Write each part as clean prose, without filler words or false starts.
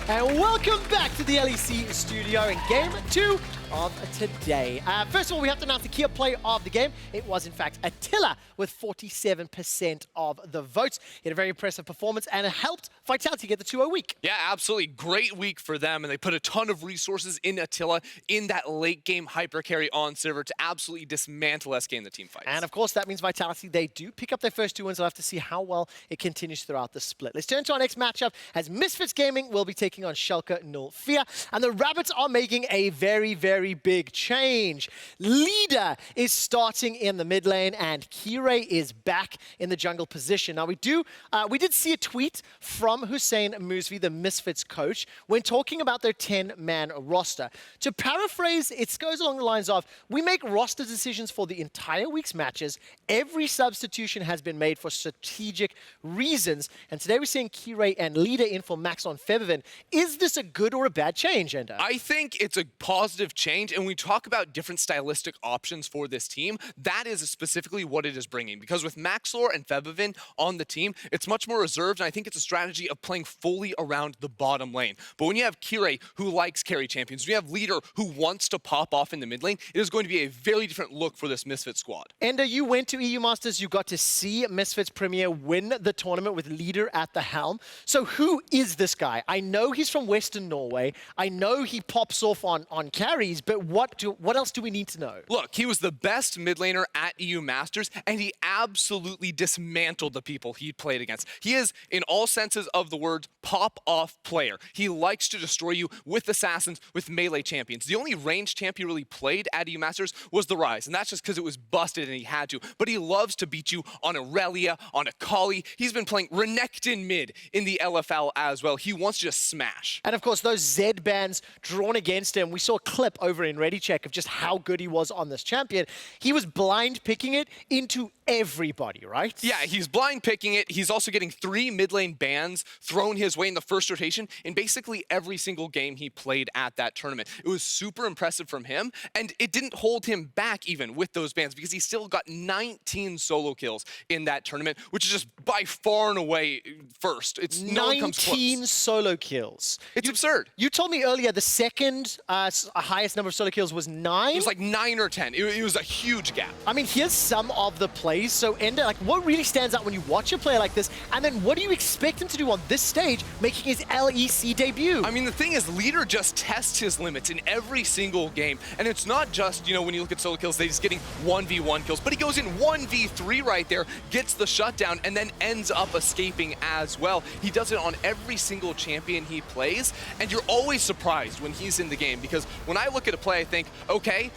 And welcome back to the LEC studio in Game 2 of today. First of all, we have to announce the key play of the game. It was, in fact, Attila with 47% of the votes. He had a very impressive performance, and it helped Vitality get the 2-0 week. Yeah, absolutely. Great week for them, and they put a ton of resources in Attila in that late game hyper carry on Sivir to absolutely dismantle SK in the team fights. And of course, that means Vitality, they do pick up their first 2 wins. We'll have to see how well it continues throughout the split. Let's turn to our next matchup as Misfits Gaming will be taking on Schalke 04. And the Rabbits are making a very, very big change. Leader is starting in the mid lane, and Kirei is back in the jungle position. Now, we did see a tweet from Hussein Mousvi, the Misfits coach, when talking about their 10-man roster. To paraphrase, it goes along the lines of, we make roster decisions for the entire week's matches. Every substitution has been made for strategic reasons. And today we're seeing Kirei and Leader in for Max on Febiven. Is this a good or a bad change, Ender? I think it's a positive change, and when we talk about different stylistic options for this team, that is specifically what it is bringing. Because with Maxlor and Febiven on the team, it's much more reserved, and I think it's a strategy of playing fully around the bottom lane. But when you have Kirei, who likes carry champions, when you have Leader, who wants to pop off in the mid lane, it is going to be a very different look for this Misfits squad. Ender, you went to EU Masters, you got to see Misfits Premier win the tournament with Leader at the helm. So who is this guy? I know he's from Western Norway. I know he pops off on carries, but what else do we need to know? Look, he was the best mid laner at EU Masters, and he absolutely dismantled the people he played against. He is, in all senses of the word, pop-off player. He likes to destroy you with assassins, with melee champions. The only ranged champ he really played at EU Masters was the Rise, and that's just because it was busted and he had to. But he loves to beat you on Aurelia, on Akali. He's been playing Renekton mid in the LFL as well. He wants to just smash. And of course, those Z bans drawn against him. We saw a clip over in ReadyCheck of just how good he was on this champion. He was blind picking it into everybody, right? Yeah, he's blind picking it. He's also getting 3 mid lane bans thrown his way in the first rotation in basically every single game he played at that tournament. It was super impressive from him, and it didn't hold him back even with those bans because he still got 19 solo kills in that tournament, which is just by far and away first. It's 19 solo kills. It's absurd. You told me earlier the second highest number of solo kills was 9? It was like 9 or 10. It was a huge gap. I mean, here's some of the plays. So, Ender, like, what really stands out when you watch a player like this? And then what do you expect him to do on this stage, making his LEC debut? I mean, the thing is, Leader just tests his limits in every single game. And it's not just, you know, when you look at solo kills, he's getting 1v1 kills, but he goes in 1v3 right there, gets the shutdown, and then ends up escaping as well. He does it on every single champion he plays, and you're always surprised when he's in the game, because when I look at a play, I think, okay,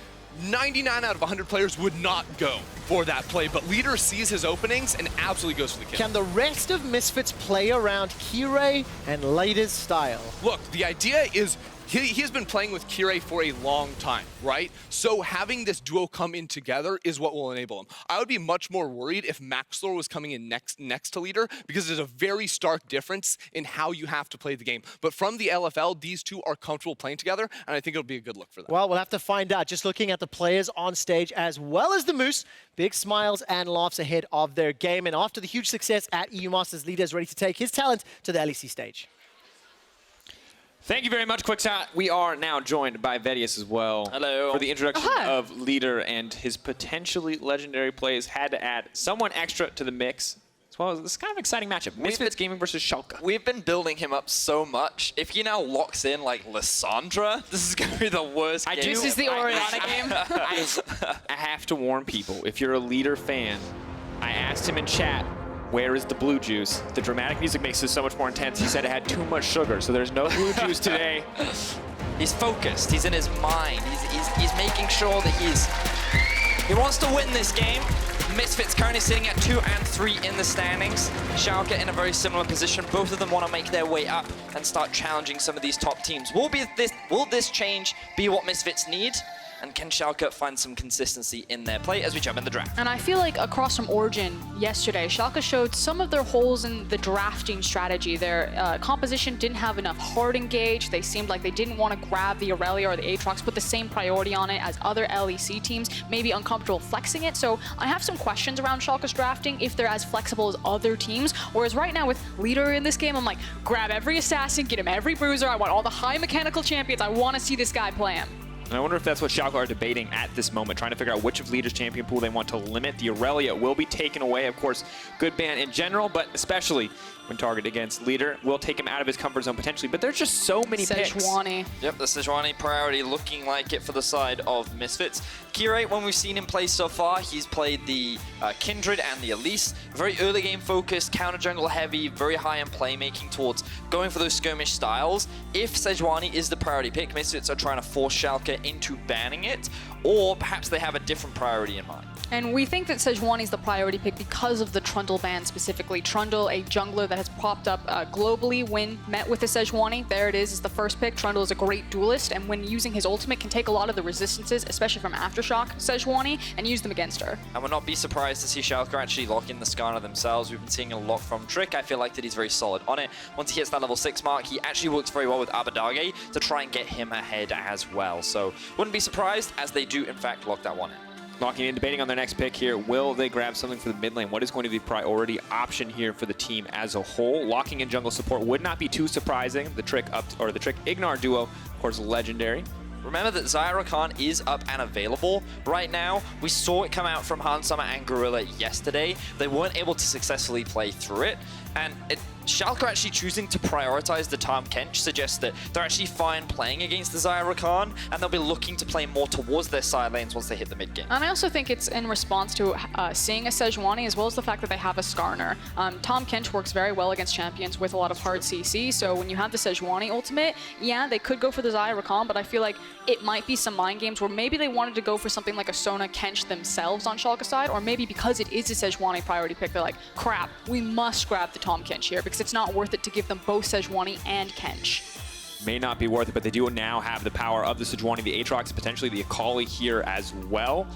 99 out of 100 players would not go for that play, but Leader sees his openings and absolutely goes for the kill. Can the rest of Misfits play around Kirei and Leader's style? Look, the idea is he has been playing with Kirei for a long time, right? So having this duo come in together is what will enable him. I would be much more worried if Maxlor was coming in next to Leader, because there's a very stark difference in how you have to play the game. But from the LFL, these two are comfortable playing together, and I think it'll be a good look for them. Well, we'll have to find out. Just looking at the players on stage as well as the Moose, big smiles and laughs ahead of their game. And after the huge success at EU Masters, Leader is ready to take his talent to the LEC stage. Thank you very much, Quickshot. We are now joined by Vedius as well. Hello. For the introduction of Leader and his potentially legendary plays. Had to add someone extra to the mix. As well as this kind of exciting matchup. Misfits Gaming versus Schalke. We've been building him up so much. If he now locks in like Lissandra, this is going to be the worst game. This is the Oriana game. I have to warn people, if you're a Leader fan, I asked him in chat, where is the blue juice? The dramatic music makes this so much more intense. He said it had too much sugar, so there's no blue juice today. He's focused. He's in his mind. He's making sure that he wants to win this game. Misfits currently sitting at 2 and 3 in the standings. Schalke in a very similar position. Both of them want to make their way up and start challenging some of these top teams. Will this change be what Misfits need? And can Schalke find some consistency in their play as we jump in the draft? And I feel like across from Origin yesterday, Schalke showed some of their holes in the drafting strategy. Their composition didn't have enough hard engage. They seemed like they didn't want to grab the Aurelia or the Aatrox, put the same priority on it as other LEC teams, maybe uncomfortable flexing it. So I have some questions around Schalke's drafting, if they're as flexible as other teams. Whereas right now with Leader in this game, I'm like, grab every assassin, get him every bruiser. I want all the high mechanical champions. I want to see this guy play him. And I wonder if that's what Schalke are debating at this moment, trying to figure out which of Leader's champion pool they want to limit. The Aurelia will be taken away. Of course, good ban in general, but especially when targeted against Leader. Will take him out of his comfort zone potentially, but there's just so many picks. Sejuani. Yep, the Sejuani priority looking like it for the side of Misfits. Kirei, when we've seen him play so far, he's played the Kindred and the Elise. Very early game focused, counter jungle heavy, very high in playmaking towards going for those skirmish styles. If Sejuani is the priority pick, Misfits are trying to force Schalke into banning it, or perhaps they have a different priority in mind. And we think that Sejuani is the priority pick because of the Trundle ban specifically. Trundle, a jungler that has popped up globally when met with the Sejuani. There it is the first pick. Trundle is a great duelist, and when using his ultimate can take a lot of the resistances, especially from Aftershock Sejuani, and use them against her. I would not be surprised to see Schalke actually lock in the Skarner themselves. We've been seeing a lot from Trick. I feel like that he's very solid on it. Once he hits that level 6 mark, he actually works very well with Abbedagge to try and get him ahead as well. So wouldn't be surprised as they do in fact lock that one in. Locking in, debating on their next pick here. Will they grab something for the mid lane? What is going to be the priority option here for the team as a whole? Locking in jungle support would not be too surprising. The Trick IgNar duo, of course, legendary. Remember that Zyra Khan is up and available right now. We saw it come out from Hansama and Gorilla yesterday. They weren't able to successfully play through it. And Schalke actually choosing to prioritize the Tahm Kench suggests that they're actually fine playing against the Zyra Khan, and they'll be looking to play more towards their side lanes once they hit the mid game. And I also think it's in response to seeing a Sejuani, as well as the fact that they have a Skarner. Tahm Kench works very well against champions with a lot of hard CC, so when you have the Sejuani ultimate, yeah, they could go for the Zyra Khan, but I feel like it might be some mind games where maybe they wanted to go for something like a Sona Kench themselves on Schalke's side, or maybe because it is a Sejuani priority pick, they're like, crap, we must grab the Tahm Kench here, because it's not worth it to give them both Sejuani and Kench. May not be worth it, but they do now have the power of the Sejuani, the Aatrox, potentially the Akali here as well.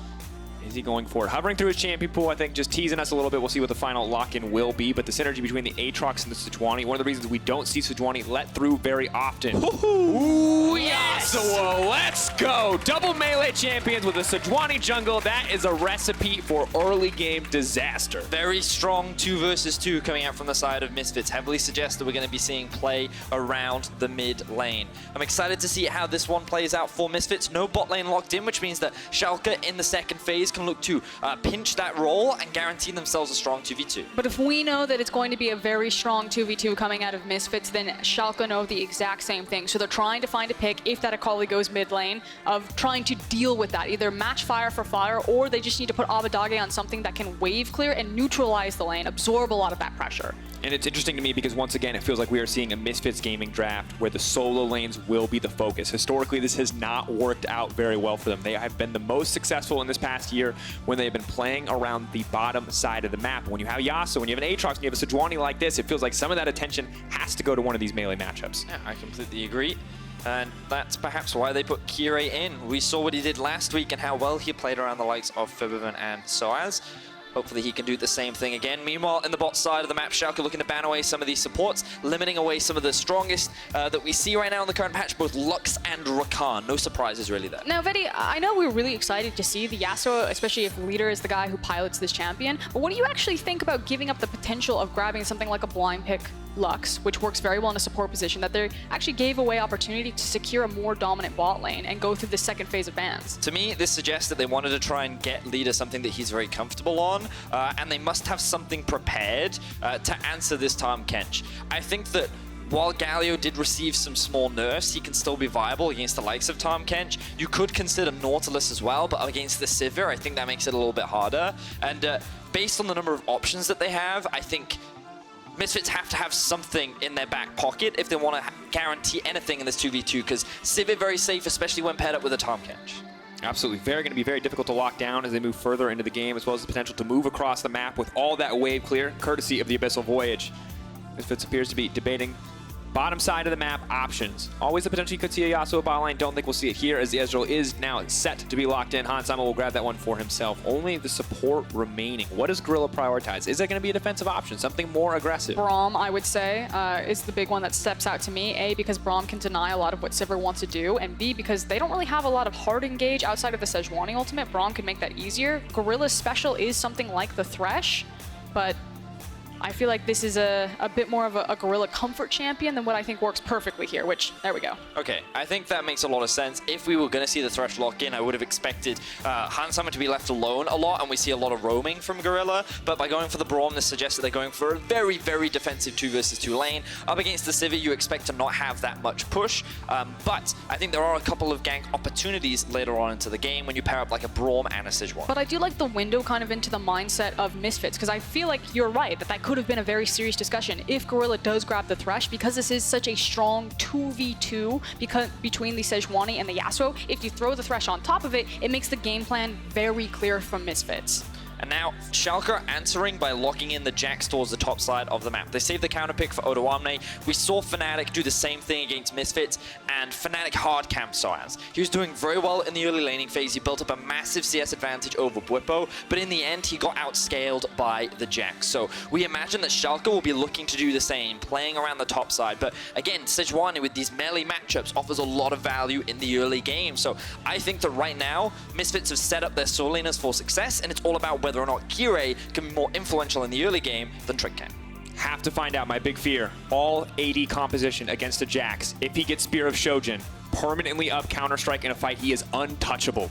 Is he going for it? Hovering through his champion pool, I think, just teasing us a little bit. We'll see what the final lock-in will be, but the synergy between the Aatrox and the Sejuani, one of the reasons we don't see Sejuani let through very often. Ooh, Yasuo, let's go! Double melee champions with a Sejuani jungle. That is a recipe for early game disaster. Very strong 2 versus 2 coming out from the side of Misfits. Heavily suggests that we're going to be seeing play around the mid lane. I'm excited to see how this one plays out for Misfits. No bot lane locked in, which means that Schalke in the second phase can look to pinch that role and guarantee themselves a strong 2v2. But if we know that it's going to be a very strong 2v2 coming out of Misfits, then Schalke know the exact same thing. So they're trying to find a pick, if that Akali goes mid lane, of trying to deal with that. Either match fire for fire, or they just need to put Abbedagge on something that can wave clear and neutralize the lane, absorb a lot of that pressure. And it's interesting to me because, once again, it feels like we are seeing a Misfits gaming draft where the solo lanes will be the focus. Historically, this has not worked out very well for them. They have been the most successful in this past year when they've been playing around the bottom side of the map. When you have Yasuo, when you have an Aatrox, when you have a Sejuani like this, it feels like some of that attention has to go to one of these melee matchups. Yeah, I completely agree. And that's perhaps why they put Kirei in. We saw what he did last week and how well he played around the likes of Fibberman and sOAZ. Hopefully he can do the same thing again. Meanwhile, in the bot side of the map, Schalke looking to ban away some of these supports, limiting away some of the strongest that we see right now in the current patch, both Lux and Rakan. No surprises really there. Now, Vedi, I know we're really excited to see the Yasuo, especially if Leader is the guy who pilots this champion, but what do you actually think about giving up the potential of grabbing something like a blind pick Lux, which works very well in a support position, that they actually gave away opportunity to secure a more dominant bot lane and go through the second phase of bans? To me, this suggests that they wanted to try and get Leader something that he's very comfortable on, and they must have something prepared to answer this Tahm Kench. I think that while Galio did receive some small nerfs, he can still be viable against the likes of Tahm Kench. You could consider Nautilus as well, but against the Sivir, I think that makes it a little bit harder. And based on the number of options that they have, I think Misfits have to have something in their back pocket if they want to guarantee anything in this 2v2, because Sivir very safe, especially when paired up with a Tahm Kench. Absolutely. Going to be very difficult to lock down as they move further into the game, as well as the potential to move across the map with all that wave clear, courtesy of the Abyssal Voyage. Misfits appears to be debating Bottom side of the map, options. Always the potential you could see a Yasuo bot lane. Don't think we'll see it here as the Ezreal is now set to be locked in. Hansama will grab that one for himself. Only the support remaining. What does Gorilla prioritize? Is it going to be a defensive option? Something more aggressive? Braum, I would say, is the big one that steps out to me. A, because Braum can deny a lot of what Sivir wants to do, and B, because they don't really have a lot of hard engage outside of the Sejuani ultimate. Braum can make that easier. Gorilla's special is something like the Thresh, but I feel like this is a bit more of a Gorilla comfort champion than what I think works perfectly here, which, there we go. Okay, I think that makes a lot of sense. If we were going to see the Thresh lock in, I would have expected Hansama to be left alone a lot, and we see a lot of roaming from Gorilla. But by going for the Braum, this suggests that they're going for a very, very defensive 2 versus 2 lane. Up against the Sivir, you expect to not have that much push. But I think there are a couple of gank opportunities later on into the game when you pair up like a Braum and a Sejuani. But I do like the window kind of into the mindset of Misfits, because I feel like you're right, that could have been a very serious discussion if Gorilla does grab the Thresh, because this is such a strong 2v2 between the Sejuani and the Yasuo. If you throw the Thresh on top of it, it makes the game plan very clear from Misfits. And now, Schalke are answering by locking in the Jax towards the top side of the map. They saved the counter pick for Odoamne. We saw Fnatic do the same thing against Misfits, and Fnatic hard camped sOAZ. He was doing very well in the early laning phase. He built up a massive CS advantage over Bwipo, but in the end, he got outscaled by the Jax. So we imagine that Schalke will be looking to do the same, playing around the top side. But again, Sejuani with these melee matchups offers a lot of value in the early game. So I think that right now, Misfits have set up their solo laners for success, and it's all about whether or not Kirei can be more influential in the early game than Trick can. Have to find out. My big fear. All AD composition against a Jax. If he gets Spear of Shojin, permanently up Counter-Strike in a fight, he is untouchable.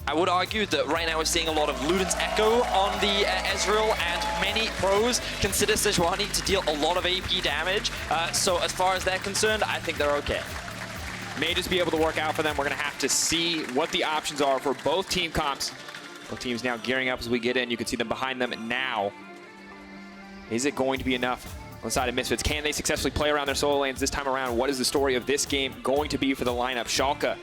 I would argue that right now we're seeing a lot of Luden's Echo on the Ezreal, and many pros consider Sejuani to deal a lot of AP damage. So as far as they're concerned, I think they're okay. May just be able to work out for them. We're going to have to see what the options are for both team comps. Both teams now gearing up as we get in. You can see them behind them now. Is it going to be enough on the side of Misfits? Can they successfully play around their solo lanes this time around? What is the story of this game going to be for the lineup? Schalke,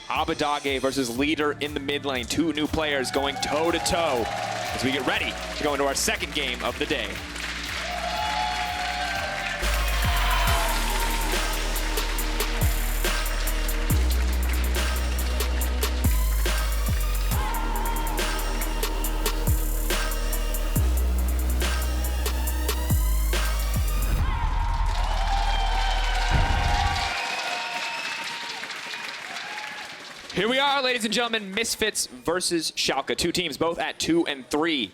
Abbedagge versus Leader in the mid lane. 2 new players going toe-to-toe as we get ready to go into our second game of the day. Here we are, ladies and gentlemen, Misfits versus Schalke. 2 teams, both at 2 and 3.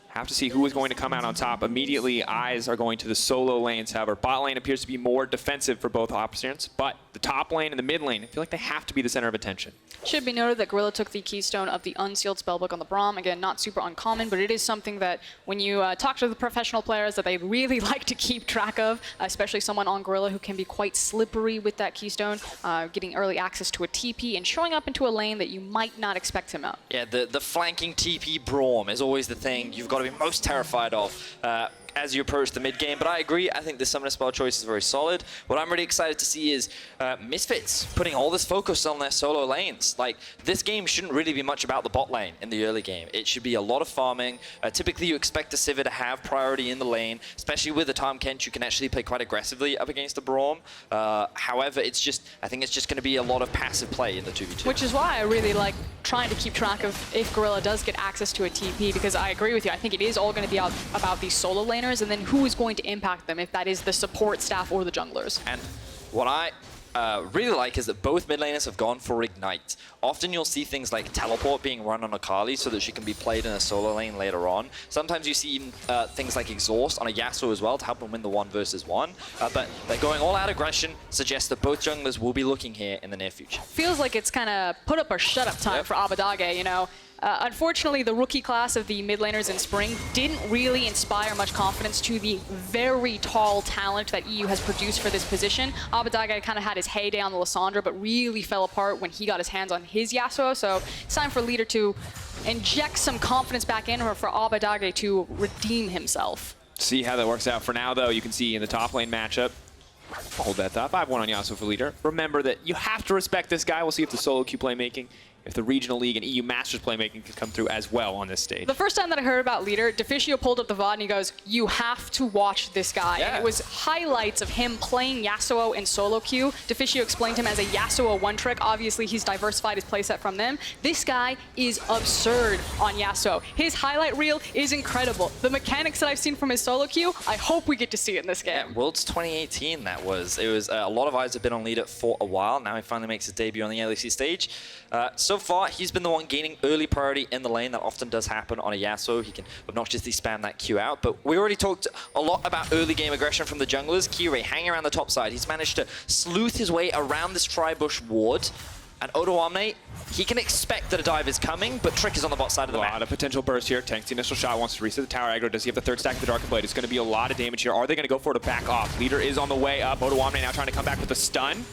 Have to see who is going to come out on top. Immediately, eyes are going to the solo lanes. However, bot lane appears to be more defensive for both opponents, but the top lane and the mid lane, I feel like they have to be the center of attention. Should be noted that Gorilla took the keystone of the unsealed spellbook on the Braum. Again, not super uncommon, but it is something that when you talk to the professional players that they really like to keep track of, especially someone on Gorilla who can be quite slippery with that keystone, getting early access to a TP and showing up into a lane that you might not expect him out. Yeah, the flanking TP Braum is always the thing you've got to be most terrified of as you approach the mid game. But I agree, I think the summoner spell choice is very solid. What I'm really excited to see is Misfits putting all this focus on their solo lanes. Like, this game shouldn't really be much about the bot lane in the early game. It should be a lot of farming. Typically, you expect the Sivir to have priority in the lane, especially with the Tahm Kench. You can actually play quite aggressively up against the Braum. However, I think it's just going to be a lot of passive play in the 2v2. Which is why I really like trying to keep track of if Gorilla does get access to a TP, because I agree with you. I think it is all going to be about these solo laners, and then who is going to impact them, if that is the support staff or the junglers. And what I really like is that both mid laners have gone for Ignite. Often you'll see things like Teleport being run on Akali so that she can be played in a solo lane later on. Sometimes you see things like Exhaust on a Yasuo as well to help them win the 1 versus 1. But they're going all out aggression, suggests that both junglers will be looking here in the near future. Feels like it's kind of put up or shut up time for Abbedagge, you know. Unfortunately, the rookie class of the mid laners in spring didn't really inspire much confidence to the very tall talent that EU has produced for this position. Abbedagge kind of had his heyday on the Lissandra, but really fell apart when he got his hands on his Yasuo. So it's time for Leader to inject some confidence back in her for Abbedagge to redeem himself. See how that works out. For now, though, you can see in the top lane matchup, hold that thought. 5-1 on Yasuo for Leader. Remember that you have to respect this guy. We'll see if the solo queue playmaking if the Regional League and EU Masters playmaking can come through as well on this stage. The first time that I heard about Leader, Deficio pulled up the VOD and he goes, "You have to watch this guy." Yeah. And it was highlights of him playing Yasuo in solo queue. Deficio explained him as a Yasuo one-trick. Obviously, he's diversified his playset from them. This guy is absurd on Yasuo. His highlight reel is incredible. The mechanics that I've seen from his solo queue, I hope we get to see it in this game. Worlds 2018, that was. It was a lot of eyes have been on Leader for a while. Now he finally makes his debut on the LEC stage. So far, he's been the one gaining early priority in the lane. That often does happen on a Yasuo. He can obnoxiously spam that Q out. But we already talked a lot about early game aggression from the junglers. Kirei hanging around the top side. He's managed to sleuth his way around this Tribush ward. And Odoamne, he can expect that a dive is coming, but Trick is on the bot side of the map. A lot of potential burst here. Tanks the initial shot, wants to reset the tower aggro. Does he have the third stack of the Dark Blade? It's going to be a lot of damage here. Are they going to go for it to back off? Leader is on the way up. Odoamne now trying to come back with a stun.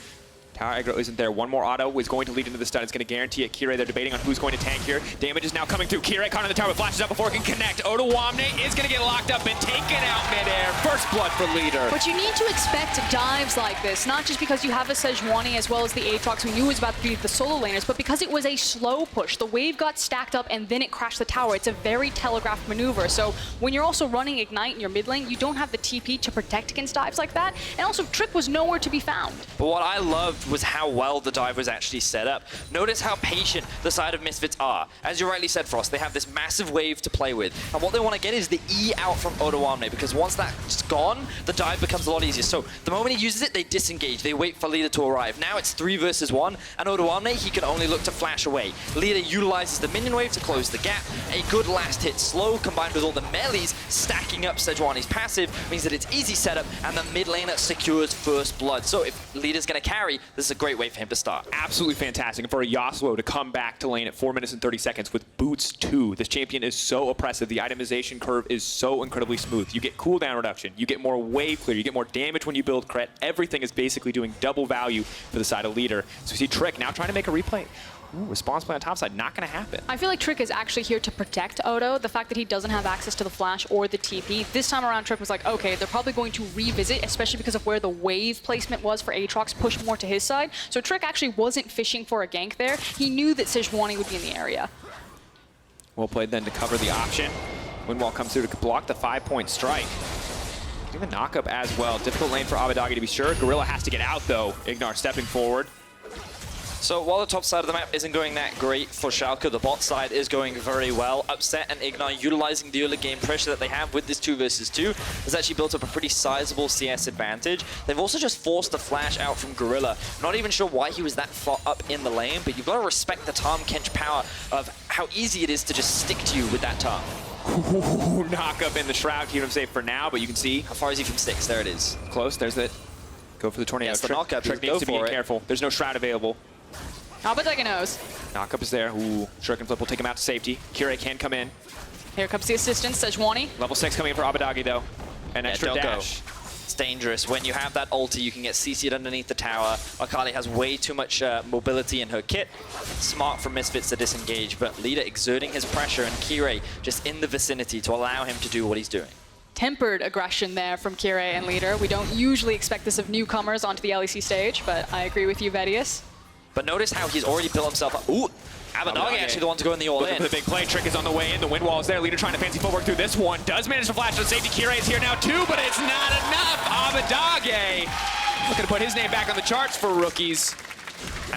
Tower aggro isn't there. One more auto is going to lead into the stun. It's going to guarantee it. Kirei, they're debating on who's going to tank here. Damage is now coming through. Kirei caught on the tower, flashes up before it can connect. Odoamne is going to get locked up and taken out midair. First blood for Leader. But you need to expect dives like this, not just because you have a Sejuani as well as the Aatrox who knew it was about to be the solo laners, but because it was a slow push. The wave got stacked up and then it crashed the tower. It's a very telegraphed maneuver. So when you're also running Ignite in your mid lane, you don't have the TP to protect against dives like that. And also, Trick was nowhere to be found. But what I loved was how well the dive was actually set up. Notice how patient the side of Misfits are. As you rightly said, Frost, they have this massive wave to play with. And what they want to get is the E out from Odoamne, because once that's gone, the dive becomes a lot easier. So the moment he uses it, they disengage. They wait for Leader to arrive. Now it's 3 versus 1, and Odoamne, he can only look to flash away. Leader utilizes the minion wave to close the gap. A good last hit slow combined with all the melees stacking up Sejuani's passive means that it's easy setup, and the mid laner secures first blood. So if Leader's going to carry, this is a great way for him to start. Absolutely fantastic. And for a Yasuo to come back to lane at 4 minutes and 30 seconds with boots 2, this champion is so oppressive. The itemization curve is so incredibly smooth. You get cooldown reduction, you get more wave clear, you get more damage when you build crit. Everything is basically doing double value for the side of Leader. So we see Trick now trying to make a replay. Ooh, response play on top side, not going to happen. I feel like Trick is actually here to protect Odo. The fact that he doesn't have access to the flash or the TP. This time around, Trick was like, okay, they're probably going to revisit, especially because of where the wave placement was for Aatrox, push more to his side. So Trick actually wasn't fishing for a gank there. He knew that Sejuani would be in the area. Well played then to cover the option. Windwall comes through to block the 5-point strike. Even knock up as well. Difficult lane for Abbedagge to be sure. Gorilla has to get out though. IgNar stepping forward. So while the top side of the map isn't going that great for Schalke, the bot side is going very well. Upset and IgNar utilizing the early game pressure that they have with this 2 versus 2 has actually built up a pretty sizable CS advantage. They've also just forced the flash out from Gorilla. Not even sure why he was that far up in the lane, but you've got to respect the Tahm Kench power of how easy it is to just stick to you with that Tahm. Ooh, knock up in the shroud, keep him safe for now, but you can see. How far is he from 6? There it is. Close, there's it. Go for the tornado. Yes, the knockup. Trick needs to be careful. There's no shroud available. Abbedagge knows. Knockup is there. Ooh, Shuriken Flip will take him out to safety. Kirei can come in. Here comes the assistance, Sejuani. Level 6 coming in for Abbedagge though. An extra don't dash. Go. It's dangerous. When you have that ulti, you can get CC'd underneath the tower. Akali has way too much mobility in her kit. Smart from Misfits to disengage, but Leader exerting his pressure and Kirei just in the vicinity to allow him to do what he's doing. Tempered aggression there from Kirei and Leader. We don't usually expect this of newcomers onto the LEC stage, but I agree with you, Vedius. But notice how he's already built himself up. Ooh, Abbedagge actually the one to go in the all-in. Looking for the big play. Trick is on the way in. The wind wall is there. Leader trying to fancy footwork through this one. Does manage to flash to safety. Kirei is here now too, but it's not enough. Abbedagge looking to put his name back on the charts for rookies.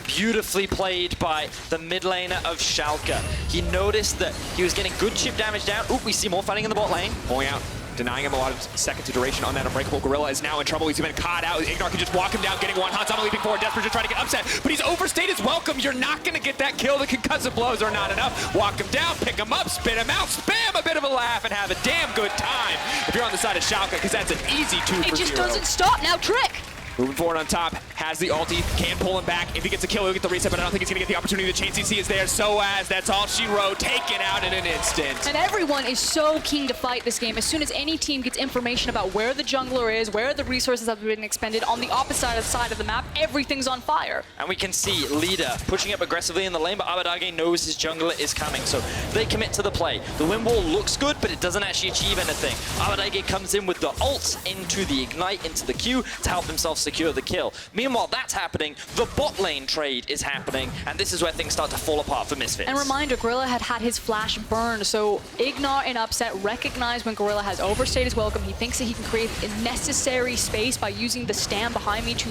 Beautifully played by the mid laner of Schalke. He noticed that he was getting good chip damage down. Ooh, we see more fighting in the bot lane. Pulling out, denying him a lot of seconds of duration on that Unbreakable. Gorilla is now in trouble. He's been caught out. IgNar can just walk him down, getting one. Hanzama leaping forward, desperate to try to get upset, but he's overstayed his welcome. You're not going to get that kill. The concussive blows are not enough. Walk him down, pick him up, spit him out, spam a bit of a laugh, and have a damn good time if you're on the side of Schalke, because that's an easy 2 for 0. It just doesn't stop now, Trick! Moving forward on top, has the ulti, can pull him back. If he gets a kill, he'll get the reset, but I don't think he's going to get the opportunity. The chain CC is there. sOAZ, that's all she wrote, taken out in an instant. And everyone is so keen to fight this game. As soon as any team gets information about where the jungler is, where the resources have been expended, on the opposite side of the map, everything's on fire. And we can see Leader pushing up aggressively in the lane, but Abbedagge knows his jungler is coming, so they commit to the play. The wind wall looks good, but it doesn't actually achieve anything. Abbedagge comes in with the ult into the Ignite, into the Q, to help himself secure the kill. Meanwhile, that's happening. The bot lane trade is happening, and this is where things start to fall apart for Misfits. And reminder, Gorilla had his flash burned, so IgNar in Upset recognized when Gorilla has overstayed his welcome. He thinks that he can create a necessary space by using the stand behind me to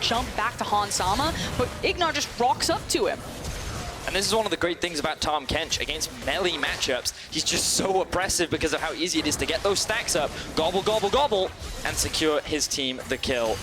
jump back to Han Sama, but IgNar just rocks up to him. And this is one of the great things about Tahm Kench against melee matchups. He's just so oppressive because of how easy it is to get those stacks up, gobble, gobble, gobble, and secure his team the kill.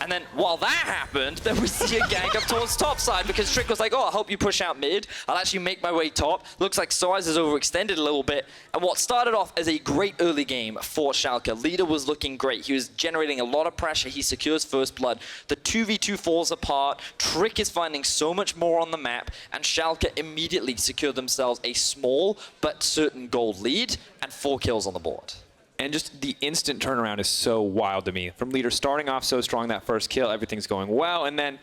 And then while that happened, then we see a gank up towards top side because Trick was like, oh, I'll help you push out mid. I'll actually make my way top. Looks like sOAZ has overextended a little bit. And what started off as a great early game for Schalke, leader was looking great. He was generating a lot of pressure. He secures first blood. The 2v2 falls apart. Trick is finding so much more on the map. And Schalke immediately secured themselves a small but certain gold lead and 4 kills on the board. And just the instant turnaround is so wild to me. From leader starting off so strong that first kill, everything's going well, and then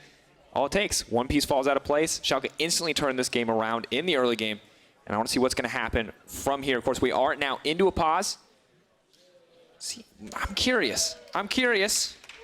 all it takes, one piece falls out of place. Schalke instantly turned this game around in the early game, and I want to see what's going to happen from here. Of course, we are now into a pause. See, I'm curious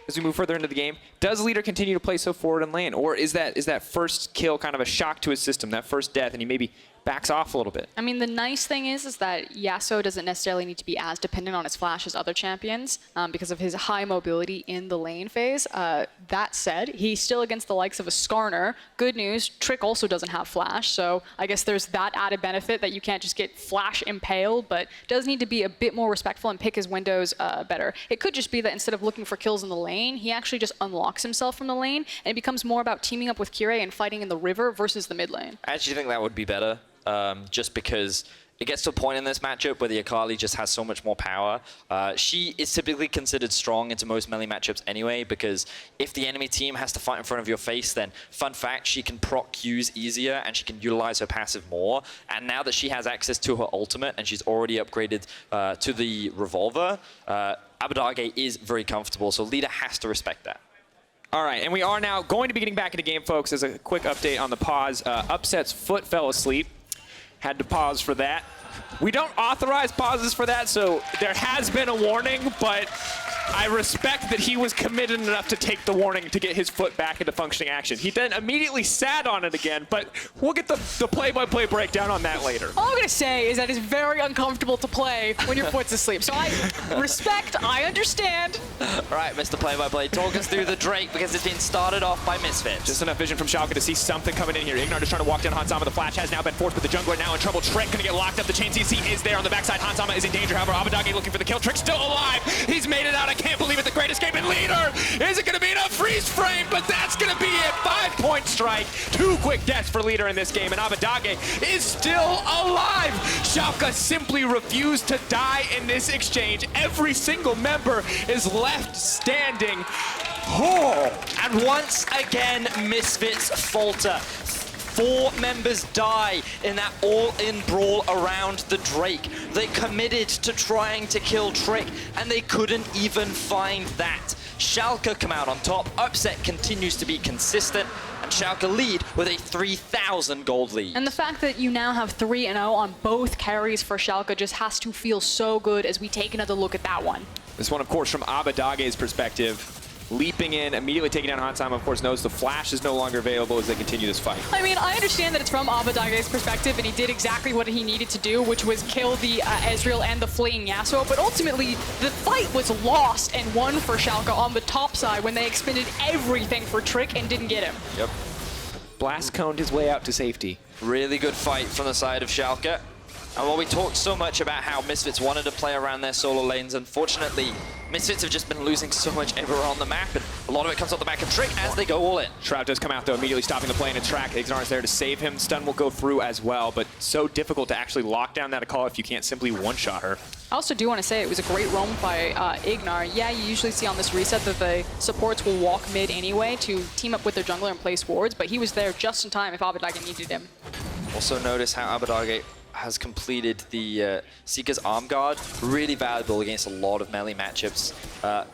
as we move further into the game. Does leader continue to play so forward in lane, or is that first kill kind of a shock to his system, that first death, and he maybe backs off a little bit? I mean, the nice thing is that Yasuo doesn't necessarily need to be as dependent on his flash as other champions because of his high mobility in the lane phase. That said, he's still against the likes of a Skarner. Good news, Trick also doesn't have flash, so I guess there's that added benefit that you can't just get flash impaled, but does need to be a bit more respectful and pick his windows better. It could just be that instead of looking for kills in the lane, he actually just unlocks himself from the lane, and it becomes more about teaming up with Kirei and fighting in the river versus the mid lane. I actually think that would be better. Just because it gets to a point in this matchup where the Akali just has so much more power. She is typically considered strong into most melee matchups anyway, because if the enemy team has to fight in front of your face, then fun fact, she can proc Qs easier and she can utilize her passive more. And now that she has access to her ultimate and she's already upgraded to the revolver, Abbedagge is very comfortable, so leader has to respect that. All right, and we are now going to be getting back into game, folks. As a quick update on the pause, Upset's foot fell asleep. Had to pause for that. We don't authorize pauses for that, so there has been a warning, but I respect that he was committed enough to take the warning to get his foot back into functioning action. He then immediately sat on it again, but we'll get the play-by-play breakdown on that later. All I'm going to say is that it's very uncomfortable to play when your foot's asleep. So I respect, I understand. All right, Mr. Play-by-Play, talk us through the Drake because it's been started off by Misfits. Just enough vision from Schalke to see something coming in here. IgNar just trying to walk down Han Sama. The flash has now been forced, but the jungler now in trouble. Trick going to get locked up. The chain CC is there on the backside. Han Sama is in danger. However, Abbedagge looking for the kill. Trick still alive. He's made it out. I can't believe it. The great escape in leader. Is it going to be enough freeze frame? But that's going to be it. 5-point strike. 2 quick deaths for leader in this game, and Abbedagge is still alive. Schalke simply refused to die in this exchange. Every single member is left standing. Oh. And once again, Misfits falter. 4 members die in that all-in brawl around the Drake. They committed to trying to kill Trick, and they couldn't even find that. Schalke come out on top. Upset continues to be consistent, and Schalke lead with a 3,000 gold lead. And the fact that you now have 3-0 on both carries for Schalke just has to feel so good as we take another look at that one. This one, of course, from Abbedagge's perspective. Leaping in, immediately taking down Han Sama, of course, knows the flash is no longer available as they continue this fight. I mean, I understand that it's from Abbedagge's perspective, and he did exactly what he needed to do, which was kill the Ezreal and the fleeing Yasuo, but ultimately, the fight was lost and won for Schalke on the top side when they expended everything for Trick and didn't get him. Yep. Blast coned his way out to safety. Really good fight from the side of Schalke. And while we talked so much about how Misfits wanted to play around their solo lanes, unfortunately, Misfits have just been losing so much everywhere on the map, and a lot of it comes off the back of Trick as they go all in. Shroud does come out, though, immediately stopping the play in its track. IgNar is there to save him. Stun will go through as well, but so difficult to actually lock down that Akali if you can't simply one-shot her. I also do want to say it was a great roam by IgNar. Yeah, you usually see on this reset that the supports will walk mid anyway to team up with their jungler and place wards, but he was there just in time if Abbedagge needed him. Also notice how Abbedagge has completed the Seeker's Arm Guard. Really valuable against a lot of melee matchups.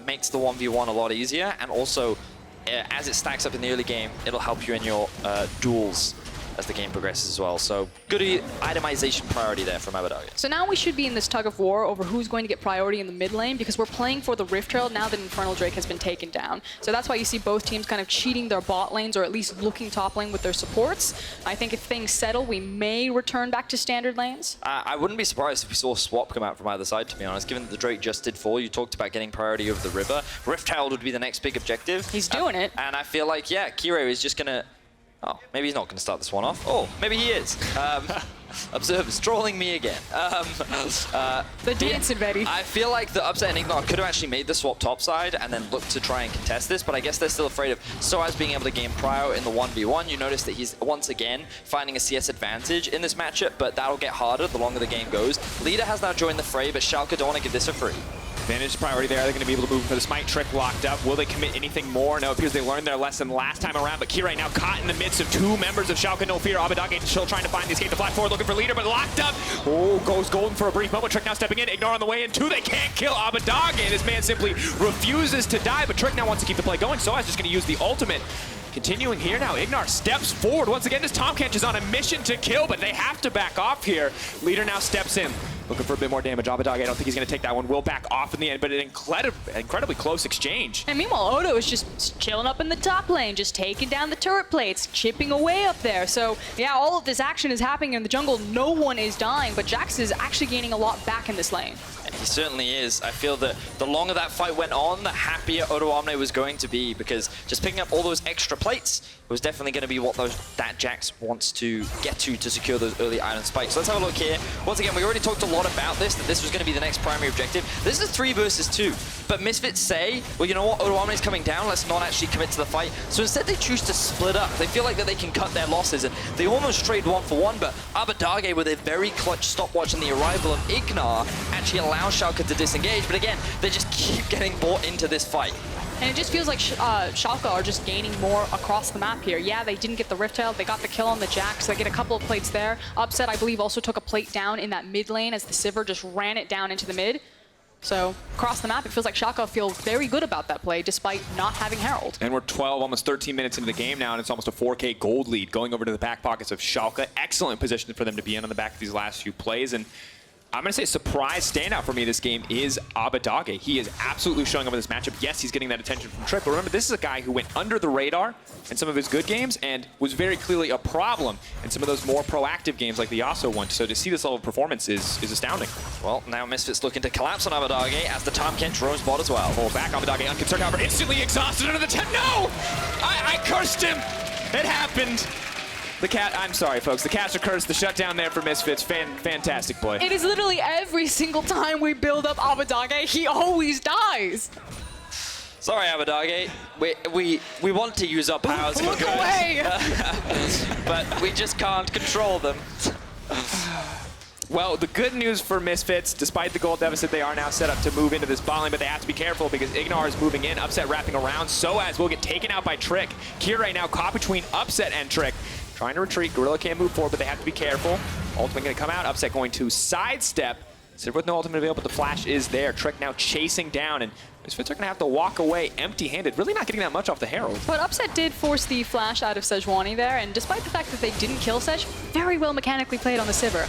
Makes the 1v1 a lot easier, and also as it stacks up in the early game, it'll help you in your duels as the game progresses as well. So good itemization priority there from Abbedagge. So now we should be in this tug of war over who's going to get priority in the mid lane because we're playing for the Rift Herald now that Infernal Drake has been taken down. So that's why you see both teams kind of cheating their bot lanes or at least looking top lane with their supports. I think if things settle, we may return back to standard lanes. I wouldn't be surprised if we saw a swap come out from either side, to be honest. Given that the Drake just did fall, you talked about getting priority over the river. Rift Herald would be the next big objective. He's doing it. And I feel like, yeah, Kirei is just going to... Oh, maybe he's not going to start this one off. Oh, maybe he is. Observers trolling me again. The dancing, Betty. I feel like the Upset and IgNar could have actually made the swap topside and then looked to try and contest this, but I guess they're still afraid of sOAZ being able to gain prio in the 1v1. You notice that he's once again finding a CS advantage in this matchup, but that'll get harder the longer the game goes. Leader has now joined the fray, but Schalke don't want to give this for free. Advantage priority there. They're going to be able to move for the smite. Trick locked up. Will they commit anything more? No, it appears they learned their lesson last time around, but Kirei now caught in the midst of two members of Schalke No Fear. Abbedagge still trying to find the escape to flat forward, looking for leader, but locked up. Oh, goes golden for a brief moment. Trick now stepping in. IgNar on the way in. Two, they can't kill Abbedagge, and this man simply refuses to die, but Trick now wants to keep the play going. sOAZ just going to use the ultimate. Continuing here now, IgNar steps forward. Once again, this Tahm Kench is on a mission to kill, but they have to back off here. Leader now steps in, looking for a bit more damage. Abbedagge, I don't think he's going to take that one. Will back off in the end, but an incredibly close exchange. And meanwhile, Odo is just chilling up in the top lane, just taking down the turret plates, chipping away up there. So, yeah, all of this action is happening in the jungle. No one is dying, but Jax is actually gaining a lot back in this lane. He certainly is. I feel that the longer that fight went on, the happier Odoamne was going to be, because just picking up all those extra plates was definitely going to be what that Jax wants to get to secure those early item spikes. So let's have a look here. Once again, we already talked a lot about this, that this was going to be the next primary objective. This is 3 versus 2, but Misfits say, well, you know what, Odoamne is coming down, let's not actually commit to the fight. So instead they choose to split up. They feel like that they can cut their losses, and they almost trade 1 for 1, but Abbedagge, with a very clutch stopwatch and the arrival of IgNar, actually allows Schalke to disengage, but again, they just keep getting bought into this fight. And it just feels like Schalke are just gaining more across the map here. Yeah, they didn't get the Rift Herald, they got the kill on the Jax, so they get a couple of plates there. Upset, I believe, also took a plate down in that mid lane as the Sivir just ran it down into the mid. So across the map, it feels like Schalke feel very good about that play, despite not having Herald. And we're 12, almost 13 minutes into the game now, and it's almost a 4K gold lead going over to the back pockets of Schalke. Excellent position for them to be in on the back of these last few plays. And I'm going to say surprise standout for me this game is Abbedagge. He is absolutely showing up in this matchup. Yes, he's getting that attention from Trick, but remember, this is a guy who went under the radar in some of his good games and was very clearly a problem in some of those more proactive games like the Yasuo one. So to see this level of performance is astounding. Well, now Misfits looking to collapse on Abbedagge as the Tahm Kench roams bot as well. Pull back, Abbedagge unconcerned, however, instantly exhausted under the tent. No! I cursed him! It happened! I'm sorry, folks. The caster curse, the shutdown there for Misfits. Fantastic play. It is literally every single time we build up Abbedagge, he always dies. Sorry, Abbedagge. We want to use our powers for Look good. away! But we just can't control them. Well, the good news for Misfits, despite the gold deficit, they are now set up to move into this bot lane, but they have to be careful because IgNar is moving in, Upset wrapping around. sOAZ will get taken out by Trick. Kirei now caught between Upset and Trick. Trying to retreat, Gorilla can't move forward, but they have to be careful. Ultimate going to come out, Upset going to sidestep. Sivir with no ultimate available, but the flash is there. Trick now chasing down, and Misfits are going to have to walk away empty-handed, really not getting that much off the Herald. But Upset did force the flash out of Sejuani there, and despite the fact that they didn't kill Sej, very well mechanically played on the Sivir.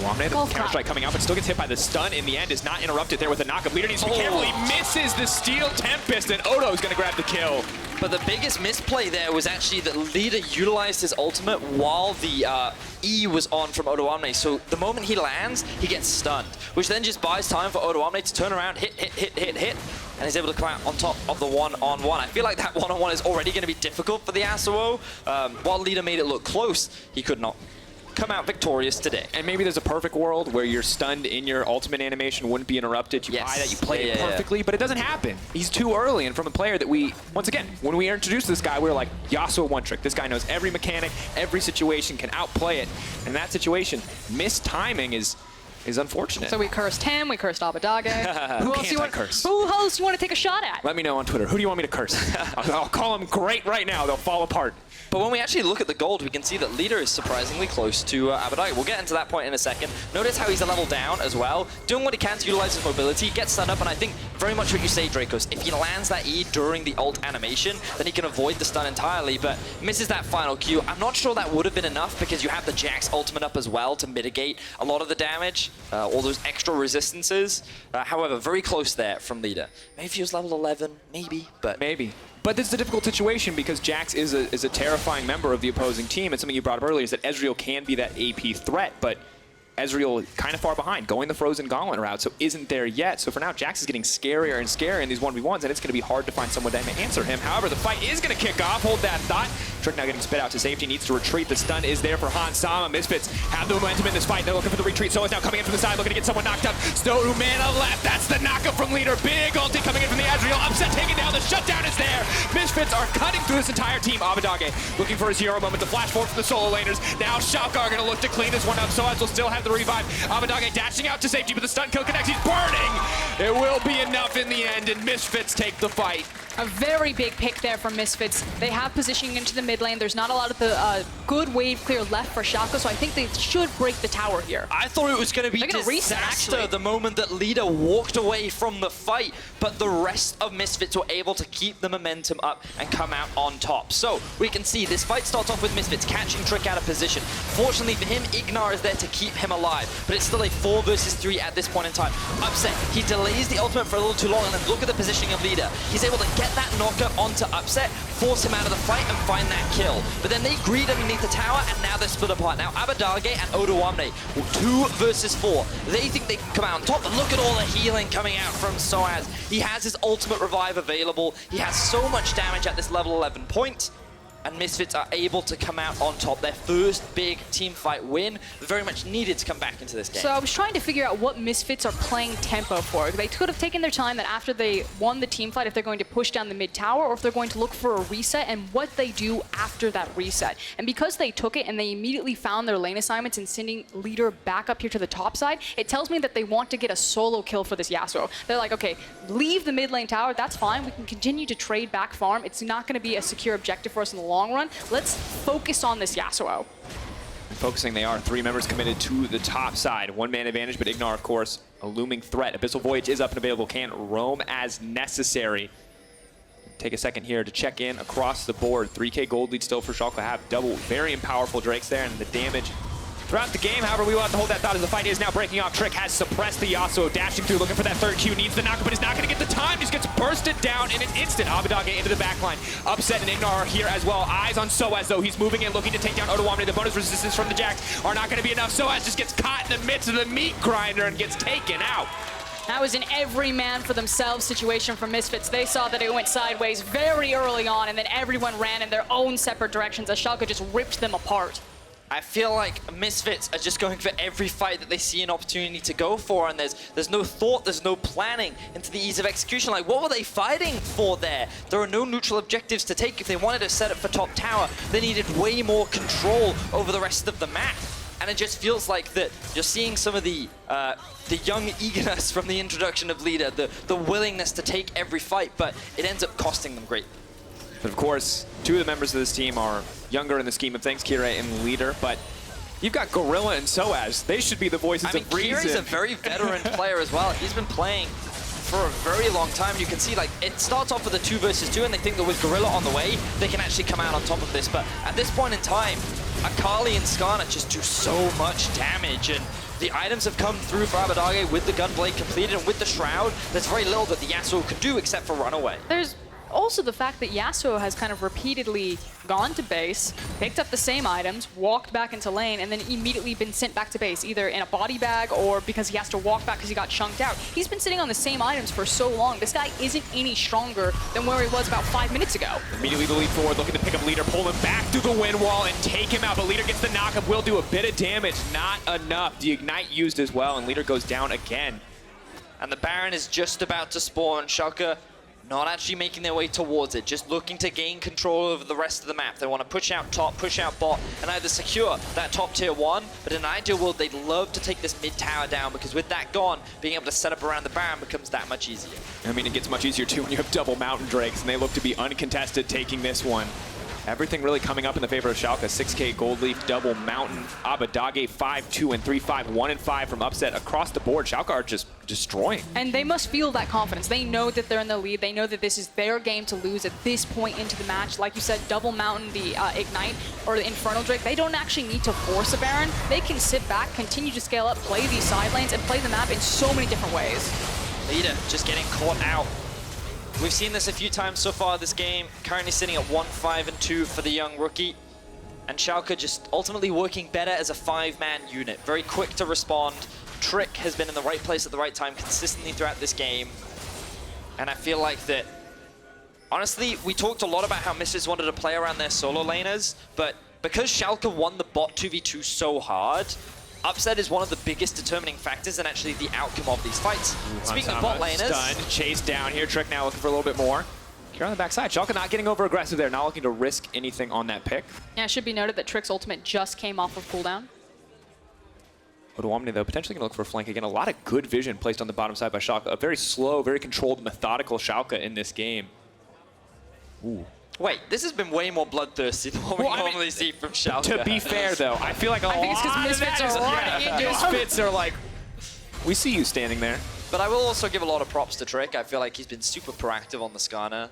Odoamne, the counter-strike coming out, but still gets hit by the stun in the end, is not interrupted there with a knock-up. Leader needs to be careful, he misses the Steel Tempest, and Odo is going to grab the kill. But the biggest misplay there was actually that Leader utilized his ultimate while the E was on from Odoamne. So the moment he lands, he gets stunned, which then just buys time for Odoamne to turn around, hit, and he's able to come out on top of the one-on-one. I feel like that one-on-one is already going to be difficult for the Yasuo. While Leader made it look close, he could not come out victorious today. And maybe there's a perfect world where you're stunned in your ultimate animation, wouldn't be interrupted. You buy that, you play it perfectly, but it doesn't happen. He's too early, and from a player that we, once again, when we introduced this guy, we were like, Yasuo one trick. This guy knows every mechanic, every situation, can outplay it. And in that situation, missed timing is is unfortunate. So we cursed him, we cursed Abbedagge. Who else can't I curse? Who else you want to take a shot at? Let me know on Twitter. Who do you want me to curse? I'll call them great right now. They'll fall apart. But when we actually look at the gold, we can see that Leader is surprisingly close to Abbedagge. We'll get into that point in a second. Notice how he's a level down as well, doing what he can to utilize his mobility, gets stunned up, and I think very much what you say, Drakos. If he lands that E during the ult animation, then he can avoid the stun entirely, but misses that final Q. I'm not sure that would have been enough because you have the Jax ultimate up as well to mitigate a lot of the damage, all those extra resistances. However, very close there from Leader. Maybe if he was level 11, maybe, but... Maybe. But this is a difficult situation because Jax is a terrifying member of the opposing team, and something you brought up earlier is that Ezreal can be that AP threat, but Ezreal kind of far behind, going the Frozen Gauntlet route, so isn't there yet. So for now, Jax is getting scarier and scarier in these 1v1s, and it's going to be hard to find someone to answer him. However, the fight is going to kick off. Hold that thought. Trick now getting spit out to safety, needs to retreat. The stun is there for Hans Sama. Misfits have the momentum in this fight. They're looking for the retreat. So it's now coming in from the side, looking to get someone knocked up. Odoamne left. That's the knockup from Leader. Big ulti coming in from the Ezreal. Upset taken down. The shutdown is there. Misfits are cutting through this entire team. Abbedagge looking for a zero moment. The flash forward from the solo laners. Now Schalke are going to look to clean this one up. sOAZ will still have the revive. Abbedagge dashing out to safety, but the stun kill connects. He's burning. It will be enough in the end, and Misfits take the fight. A very big pick there from Misfits. They have positioning into the mid lane. There's not a lot of the good wave clear left for Schalke, so I think they should break the tower here. I thought it was going to be disaster the moment that Leader walked away from the fight, but the rest of Misfits were able to keep the momentum up and come out on top. So we can see this fight starts off with Misfits catching Trick out of position. Fortunately for him, IgNar is there to keep him alive, but it's still a 4 versus 3 at this point in time. Upset, he delays the ultimate for a little too long, and then look at the positioning of Leader. He's able to get that knockup onto Upset, force him out of the fight and find that kill. But then they greed underneath the tower, and now they're split apart. Now Abbedagge and Odoamne, 2 versus 4. They think they can come out on top, but look at all the healing coming out from sOAZ. He has his ultimate revive available. He has so much damage at this level 11 point. And Misfits are able to come out on top. Their first big team fight win, very much needed to come back into this game. So I was trying to figure out what Misfits are playing tempo for. They could have taken their time that after they won the team fight, if they're going to push down the mid tower, or if they're going to look for a reset, and what they do after that reset. And because they took it and they immediately found their lane assignments and sending Leader back up here to the top side, it tells me that they want to get a solo kill for this Yasuo. They're like, okay, leave the mid lane tower, that's fine. We can continue to trade back farm. It's not going to be a secure objective for us in the long run. Let's focus on this Yasuo. Focusing they are. 3 members committed to the top side. 1-man advantage, but IgNar, of course, a looming threat. Abyssal Voyage is up and available. Can roam as necessary. Take a second here to check in across the board. 3K gold lead still for Schalke. Have double very powerful Drakes there, and the damage throughout the game. However, we will have to hold that thought as the fight is now breaking off. Trick has suppressed the Yasuo, dashing through, looking for that third Q, needs the knockup, but is not going to get the time. Just gets bursted down in an instant. Abbedagge into the backline. Upset and IgNar are here as well. Eyes on sOAZ, though. He's moving in, looking to take down Odoamne. The bonus resistance from the Jax are not going to be enough. sOAZ just gets caught in the midst of the meat grinder and gets taken out. That was an every man for themselves situation for Misfits. They saw that it went sideways very early on, and then everyone ran in their own separate directions as Schalke just ripped them apart. I feel like Misfits are just going for every fight that they see an opportunity to go for, and there's no thought, there's no planning into the ease of execution. Like, what were they fighting for there? There are no neutral objectives to take. If they wanted to set up for top tower, they needed way more control over the rest of the map. And it just feels like that you're seeing some of the young eagerness from the introduction of Leader, the willingness to take every fight, but it ends up costing them greatly. But of course, 2 of the members of this team are younger in the scheme of things, Kirei and Leader, but you've got Gorilla and sOAZ. They should be the voices of reason. Kirei's a very veteran player as well. He's been playing for a very long time. You can see, like, it starts off with a 2 versus 2, and they think that with Gorilla on the way, they can actually come out on top of this. But at this point in time, Akali and Skarner just do so much damage, and the items have come through for Abbedagge with the Gunblade completed, and with the Shroud, there's very little that the Yasuo could do except for run away. There's also the fact that Yasuo has kind of repeatedly gone to base, picked up the same items, walked back into lane, and then immediately been sent back to base, either in a body bag or because he has to walk back because he got chunked out. He's been sitting on the same items for so long. This guy isn't any stronger than where he was about 5 minutes ago. Immediately the lead forward, looking to pick up Leader, pull him back through the wind wall and take him out. But Leader gets the knockup, will do a bit of damage, not enough. The Ignite used as well, and Leader goes down again. And the Baron is just about to spawn. Schalke not actually making their way towards it, just looking to gain control over the rest of the map. They want to push out top, push out bot, and either secure that top tier 1, but in an ideal world, they'd love to take this mid tower down, because with that gone, being able to set up around the Baron becomes that much easier. I mean, it gets much easier too when you have double Mountain Drakes, and they look to be uncontested taking this one. Everything really coming up in the favor of Schalke. 6K Gold Leaf, double Mountain, Abbedagge 5-2 and 3-5, 1-5 from upset across the board. Schalke are just destroying. And they must feel that confidence. They know that they're in the lead. They know that this is their game to lose at this point into the match. Like you said, double Mountain, the Ignite, or the Infernal Drake, they don't actually need to force a Baron. They can sit back, continue to scale up, play these side lanes, and play the map in so many different ways. Leader just getting caught out. We've seen this a few times so far this game, currently sitting at 1-5-2 for the young rookie. And Schalke just ultimately working better as a 5-man unit. Very quick to respond. Trick has been in the right place at the right time consistently throughout this game. And I feel like that, honestly, we talked a lot about how Misfits wanted to play around their solo laners, but because Schalke won the bot 2v2 so hard, upset is one of the biggest determining factors and actually the outcome of these fights. Speaking of bot laners... Stunned, chased down here. Trick now looking for a little bit more. Here on the backside. Schalke not getting over aggressive there, not looking to risk anything on that pick. Yeah, it should be noted that Trick's ultimate just came off of cooldown. Odoamne, though, potentially going to look for a flank again. A lot of good vision placed on the bottom side by Schalke. A very slow, very controlled, methodical Schalke in this game. Ooh. Wait, this has been way more bloodthirsty than what we normally see from Schalke. To be fair, though, I feel like a lot think it's 'cause of Misfits that are running into him. Misfits are like, we see you standing there. But I will also give a lot of props to Trick. I feel like he's been super proactive on the Skarner.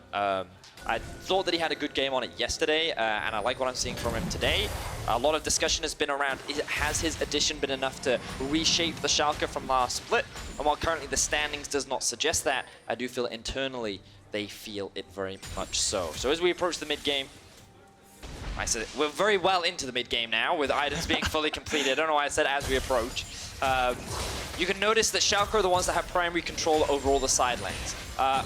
I thought that he had a good game on it yesterday, and I like what I'm seeing from him today. A lot of discussion has been around, has his addition been enough to reshape the Schalke from last split? And while currently the standings does not suggest that, I do feel internally they feel it very much so. So as we approach the mid-game, I said we're very well into the mid-game now, with items being fully completed. I don't know why I said as we approach. You can notice that Schalke are the ones that have primary control over all the side lanes.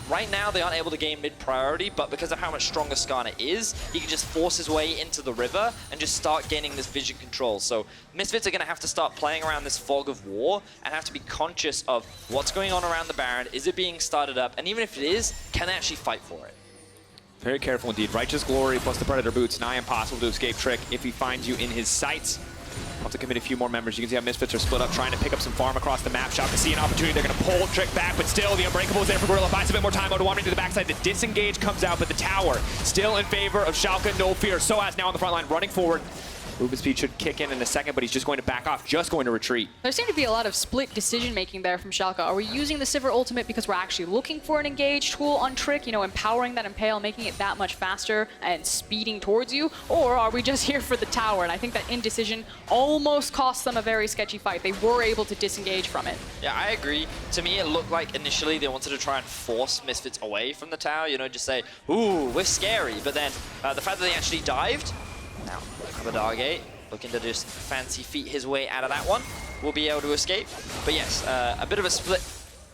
Right now, they aren't able to gain mid-priority, but because of how much stronger Skarner is, he can just force his way into the river and just start gaining this vision control. So Misfits are going to have to start playing around this fog of war and have to be conscious of what's going on around the Baron. Is it being started up? And even if it is, can they actually fight for it? Very careful indeed. Righteous Glory plus the Predator Boots, nigh impossible to escape Trick if he finds you in his sights. Have to commit a few more members. You can see how Misfits are split up, trying to pick up some farm across the map. Schalke see an opportunity. They're going to pull Trick back, but still the Unbreakable is there for Gorilla. Buys a bit more time. Odoamne to the backside. The disengage comes out, but the tower still in favor of Schalke. No fear. sOAZ now on the front line, running forward. Movement speed should kick in a second, but he's just going to back off, just going to retreat. There seemed to be a lot of split decision-making there from Schalke. Are we using the Sivir ultimate because we're actually looking for an engage tool on Trick, you know, empowering that Impale, making it that much faster and speeding towards you? Or are we just here for the tower? And I think that indecision almost cost them a very sketchy fight. They were able to disengage from it. Yeah, I agree. To me, it looked like initially they wanted to try and force Misfits away from the tower, you know, just say, ooh, we're scary. But then the fact that they actually dived, now Abbedagge looking to just fancy feet his way out of that one, will be able to escape. But yes, a bit of a split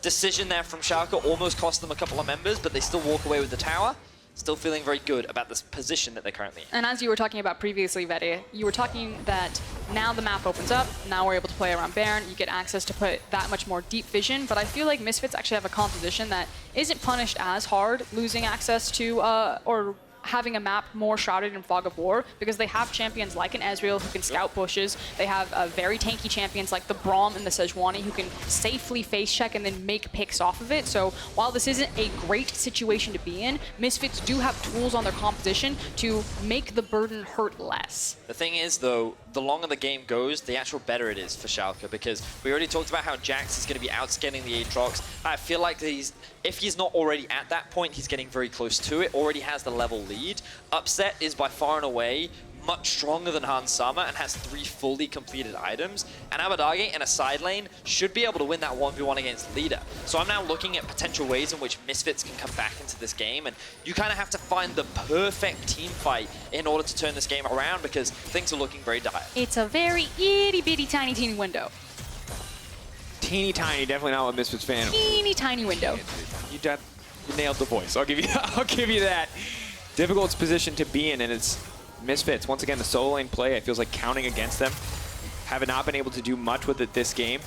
decision there from Schalke, almost cost them a couple of members, but they still walk away with the tower. Still feeling very good about this position that they're currently in. And as you were talking about previously, Vedi, you were talking that now the map opens up, now we're able to play around Baron, you get access to put that much more deep vision, but I feel like Misfits actually have a composition that isn't punished as hard, losing access to, or having a map more shrouded in fog of war, because they have champions like an Ezreal who can scout bushes. They have very tanky champions like the Braum and the Sejuani who can safely face check and then make picks off of it. So while this isn't a great situation to be in, Misfits do have tools on their composition to make the burden hurt less. The thing is, though, the longer the game goes, the actual better it is for Schalke, because we already talked about how Jax is going to be outscanning the Aatrox. I feel like if he's not already at that point, he's getting very close to it, already has the level lead. Upset is by far and away much stronger than Hans Sama and has 3 fully completed items. And Abbedagge in a side lane should be able to win that 1v1 against Leader. So I'm now looking at potential ways in which Misfits can come back into this game, and you kind of have to find the perfect team fight in order to turn this game around, because things are looking very dire. It's a very itty-bitty teeny window. Teeny tiny, definitely not what Misfits fan. Teeny tiny window. You nailed the voice. I'll give you that. Difficult position to be in, and it's Misfits. Once again, the solo lane play, it feels like counting against them. Have not been able to do much with it this game.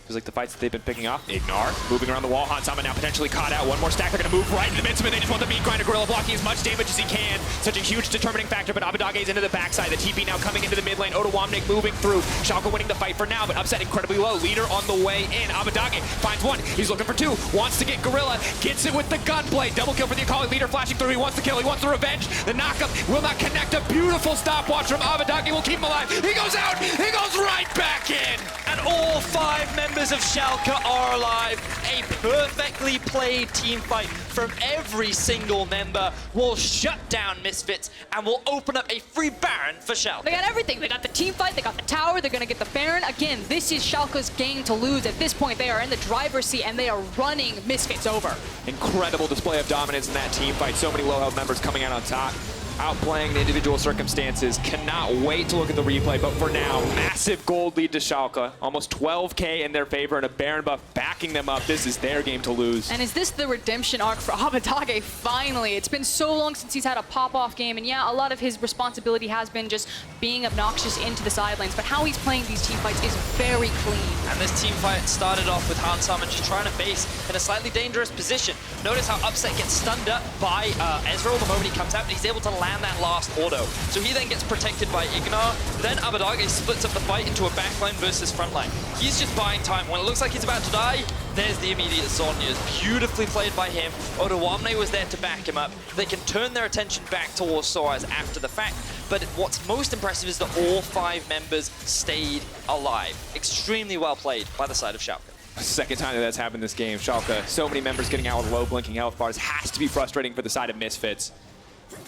Feels like the fights that they've been picking up. IgNar moving around the wall. Hansama now potentially caught out. One more stack. They're going to move right into the midst of it. They just want the meat grinder gorilla blocking as much damage as he can. Such a huge determining factor, but Abbedagge is into the backside. The TP now coming into the mid lane. Odoamne moving through. Schalke winning the fight for now, but Upset incredibly low. Leader on the way in. Abbedagge finds one. He's looking for two. Wants to get gorilla. Gets it with the gunblade. Double kill for the Akali. Leader flashing through. He wants the kill. He wants the revenge. The knockup will not connect. A beautiful stopwatch from Abbedagge will keep him alive. He goes out. He goes right back in. And all 5 members of Schalke are alive. A perfectly played team fight from every single member will shut down Misfits and will open up a free Baron for Schalke. They got everything. They got the team fight, they got the tower, they're going to get the Baron. Again, this is Schalke's game to lose. At this point, they are in the driver's seat and they are running Misfits over. Incredible display of dominance in that team fight. So many low health members coming out on top. Outplaying the individual circumstances. Cannot wait to look at the replay, but for now, massive gold lead to Schalke. Almost 12K in their favor and a Baron buff backing them up. This is their game to lose. And is this the redemption arc for Abbedagge? Finally, it's been so long since he's had a pop-off game, and yeah, a lot of his responsibility has been just being obnoxious into the side lanes, but how he's playing these team fights is very clean. And this team fight started off with Hansama just trying to base in a slightly dangerous position. Notice how Upset gets stunned up by Ezreal the moment he comes out, and he's able to land that last auto. So he then gets protected by IgNar. Then Abbedagge splits up the fight into a backline versus frontline. He's just buying time. When it looks like he's about to die, there's the immediate Zhonya's. Beautifully played by him. Odoamne was there to back him up. They can turn their attention back towards sOAZ after the fact. But what's most impressive is that all 5 members stayed alive. Extremely well played by the side of Schalke. Second time that that's happened this game. Schalke, so many members getting out with low blinking health bars. Has to be frustrating for the side of Misfits.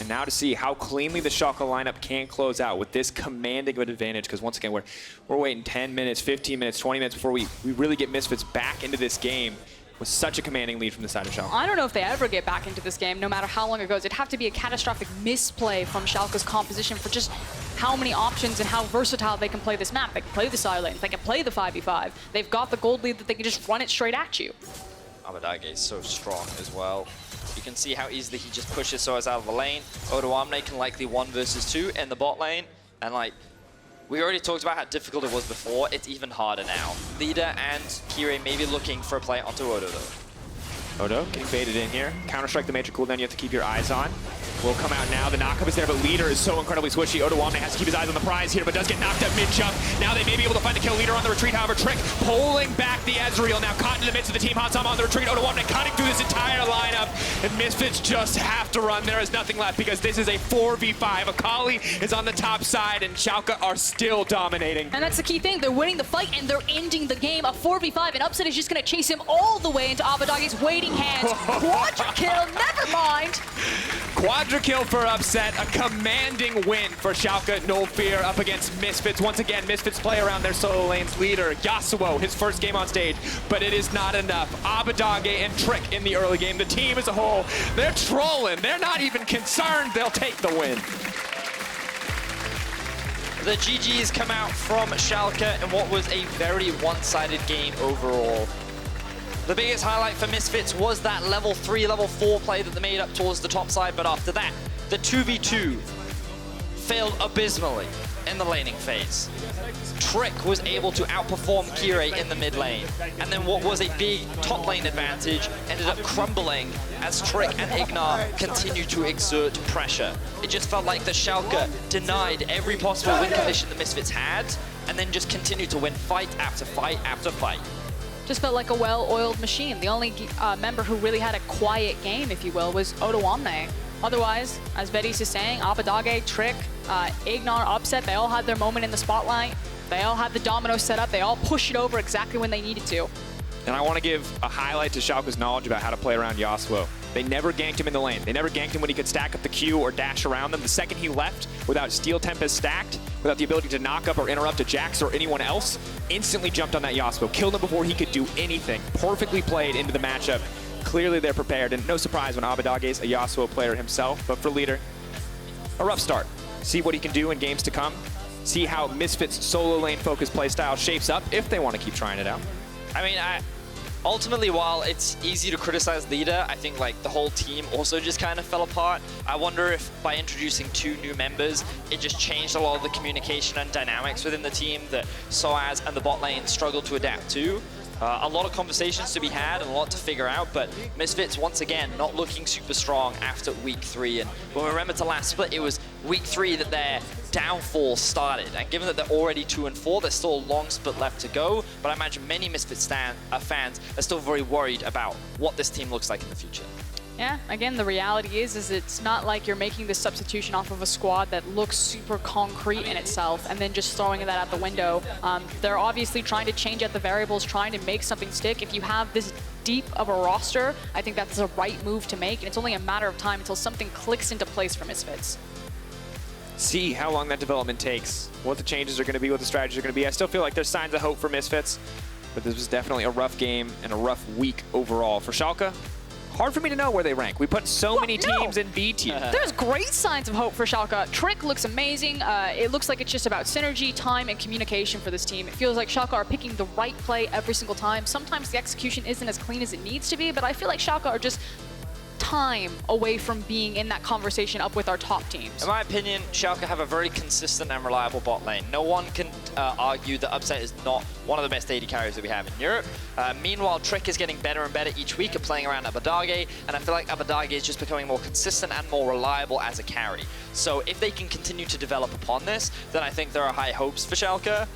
And now to see how cleanly the Schalke lineup can close out with this commanding of an advantage, because once again, we're waiting 10 minutes, 15 minutes, 20 minutes before we really get Misfits back into this game with such a commanding lead from the side of Schalke. I don't know if they ever get back into this game, no matter how long it goes. It'd have to be a catastrophic misplay from Schalke's composition for just how many options and how versatile they can play this map. They can play the side lanes, they can play the 5v5. They've got the gold lead that they can just run it straight at you. Abbedagge is so strong as well. You can see how easily he just pushes sOAZ out of the lane. Odoamne can likely 1 versus 2 in the bot lane. And like, we already talked about how difficult it was before. It's even harder now. Leader and Kirei may be looking for a play onto Odo though. Odo getting baited in here. Counter-strike the major cooldown you have to keep your eyes on. Will come out now. The knockup is there, but Leader is so incredibly swishy. Odoamne has to keep his eyes on the prize here, but does get knocked up mid-jump. Now they may be able to find the kill. Leader on the retreat, however. Trick pulling back the Ezreal. Now caught in the midst of the team. Hansama on the retreat. Odoamne cutting through this entire lineup. And Misfits just have to run. There is nothing left because this is a 4v5. Akali is on the top side, and Schalke are still dominating. And that's the key thing. They're winning the fight, and they're ending the game. A 4v5, and Upset is just going to chase him all the way into Abbedagge's waiting hands. Quadra kill, never mind. Quadra kill for Upset. A commanding win for Schalke. No fear up against Misfits. Once again, Misfits play around their solo lanes. Leader, Yasuo, his first game on stage, but it is not enough. Abbedagge and Trick in the early game. The team as a whole, they're trolling. They're not even concerned. They'll take the win. The GGs come out from Schalke in what was a very one-sided game overall. The biggest highlight for Misfits was that level 3, level 4 play that they made up towards the top side, but after that, the 2v2 failed abysmally in the laning phase. Trick was able to outperform Kirei in the mid lane, and then what was a big top lane advantage ended up crumbling as Trick and IgNar continued to exert pressure. It just felt like the Schalke denied every possible win condition the Misfits had, and then just continued to win fight after fight after fight. Just felt like a well-oiled machine. The only member who really had a quiet game, if you will, was Odoamne. Otherwise, as Vedius is saying, Abbedagge, Trick, IgNar, Upset, they all had their moment in the spotlight. They all had the domino set up. They all pushed it over exactly when they needed to. And I want to give a highlight to Schalke's knowledge about how to play around Yasuo. They never ganked him in the lane. They never ganked him when he could stack up the Q or dash around them. The second he left, without Steel Tempest stacked, without the ability to knock up or interrupt a Jax or anyone else, instantly jumped on that Yasuo, killed him before he could do anything. Perfectly played into the matchup. Clearly they're prepared, and no surprise when Abbedagge is a Yasuo player himself, but for Leader, a rough start. See what he can do in games to come. See how Misfits' solo lane focused playstyle shapes up if they want to keep trying it out. I mean, ultimately, while it's easy to criticize Leader, I think like the whole team also just kind of fell apart. I wonder if by introducing 2 new members, it just changed a lot of the communication and dynamics within the team that sOAZ and the bot lane struggled to adapt to. A lot of conversations to be had and a lot to figure out, but Misfits, once again, not looking super strong after week 3. And when we remember to last split, it was week 3 that their downfall started. And given that they're already 2-4, there's still a long split left to go. But I imagine many Misfits fans are still very worried about what this team looks like in the future. Yeah, again, the reality is it's not like you're making this substitution off of a squad that looks super concrete in itself and then just throwing that out the window. They're obviously trying to change out the variables, trying to make something stick. If you have this deep of a roster, I think that's the right move to make, and it's only a matter of time until something clicks into place for Misfits. See how long that development takes, what the changes are going to be, what the strategies are going to be. I still feel like there's signs of hope for Misfits, but this was definitely a rough game and a rough week overall. For Schalke, hard for me to know where they rank. We put so many teams in B tier. There's great signs of hope for Schalke. Trick looks amazing. It looks like it's just about synergy, time, and communication for this team. It feels like Schalke are picking the right play every single time. Sometimes the execution isn't as clean as it needs to be, but I feel like Schalke are just time away from being in that conversation up with our top teams. In my opinion, Schalke have a very consistent and reliable bot lane. No one can argue that Upset is not one of the best AD carries that we have in Europe. Meanwhile, Trick is getting better and better each week at playing around Abbedagge, and I feel like Abbedagge is just becoming more consistent and more reliable as a carry. So if they can continue to develop upon this, then I think there are high hopes for Schalke.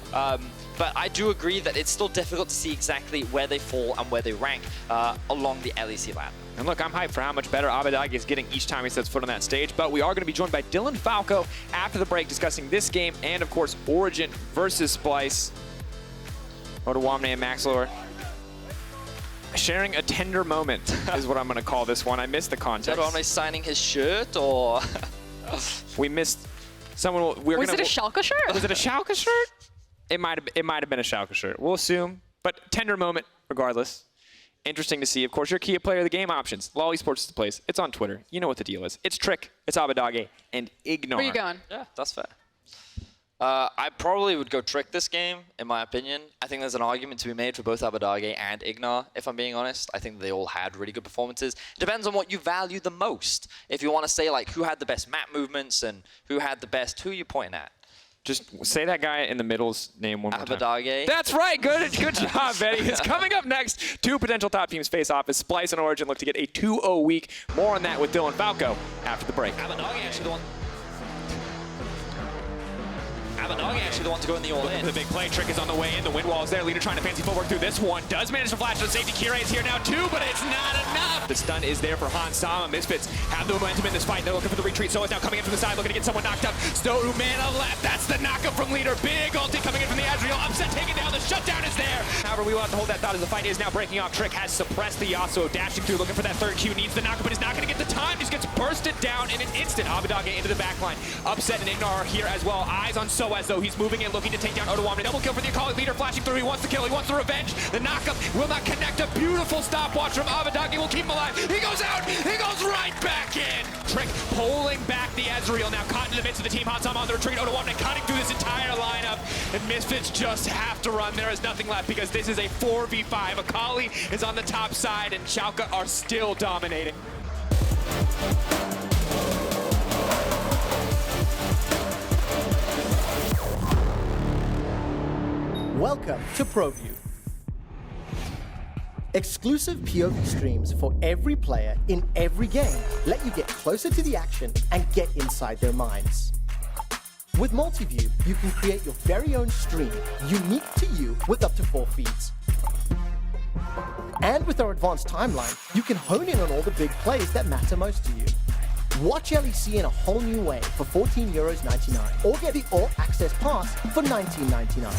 But I do agree that it's still difficult to see exactly where they fall and where they rank along the LEC ladder. And look, I'm hyped for how much better Abbedagge is getting each time he sets foot on that stage, but we are going to be joined by Dylan Falco after the break discussing this game and, of course, Origin versus Splice. Odoamne and Maxlor sharing a tender moment is what I'm going to call this one. I missed the context. Odoamne signing his shirt, or...? We missed someone. Was it a Schalke shirt? Was it a Schalke shirt? It might have been a Schalke shirt. We'll assume, but tender moment regardless. Interesting to see. Of course, your key player of the game options. LOL Esports is the place. It's on Twitter. You know what the deal is. It's Trick, it's Abbedagge, and IgNar. Where you going? Yeah, that's fair. I probably would go Trick this game, in my opinion. I think there's an argument to be made for both Abbedagge and IgNar, if I'm being honest. I think they all had really good performances. It depends on what you value the most. If you want to say, like, who had the best map movements and who had the best, who are you pointing at? Just say that guy in the middle's name one more time. Abbedagge. That's right. Good job, Betty. It's coming up next. Two potential top teams face off as Splice and Origin look to get a 2-0 week. More on that with Dylan Falco after the break. Abbedagge actually the one to go in the all-in. The big play. Trick is on the way in. The wind wall is there. Leader trying to fancy footwork through this one. Does manage to flash to the safety. Kirei is here now too, but it's not enough. The stun is there for Hans Sama. Misfits have the momentum in this fight. They're looking for the retreat. sOAZ now coming in from the side, looking to get someone knocked up. Odoamne left. That's the knockup from Leader. Big ulti coming in from the Ezreal. Upset taken down. The shutdown is there. However, we will have to hold that thought as the fight is now breaking off. Trick has suppressed the Yasuo. Dashing through, looking for that third Q. Needs the knockup, but is not going to get the time. Just gets bursted down in an instant. Abbedagge into the backline. Upset and IgNar are here as well. Eyes on sOAZ though. He's moving in, looking to take down Odoamne. Double kill for the Akali. Leader flashing through. He wants the kill. He wants the revenge. The knockup will not connect. A beautiful stopwatch from Abbedagge will keep him alive. He goes out. He goes right back in. Trick pulling back the Ezreal. Now caught in the midst of the team. Hansam on the retreat. Odoamne cutting through this entire lineup. And Misfits just have to run. There is nothing left because this is a 4v5. Akali is on the top side and Schalke are still dominating. Welcome to ProView. Exclusive POV streams for every player in every game let you get closer to the action and get inside their minds. With Multiview, you can create your very own stream, unique to you, with up to 4 feeds. And with our advanced timeline, you can hone in on all the big plays that matter most to you. Watch LEC in a whole new way for €14.99 or get the All Access Pass for $19.99.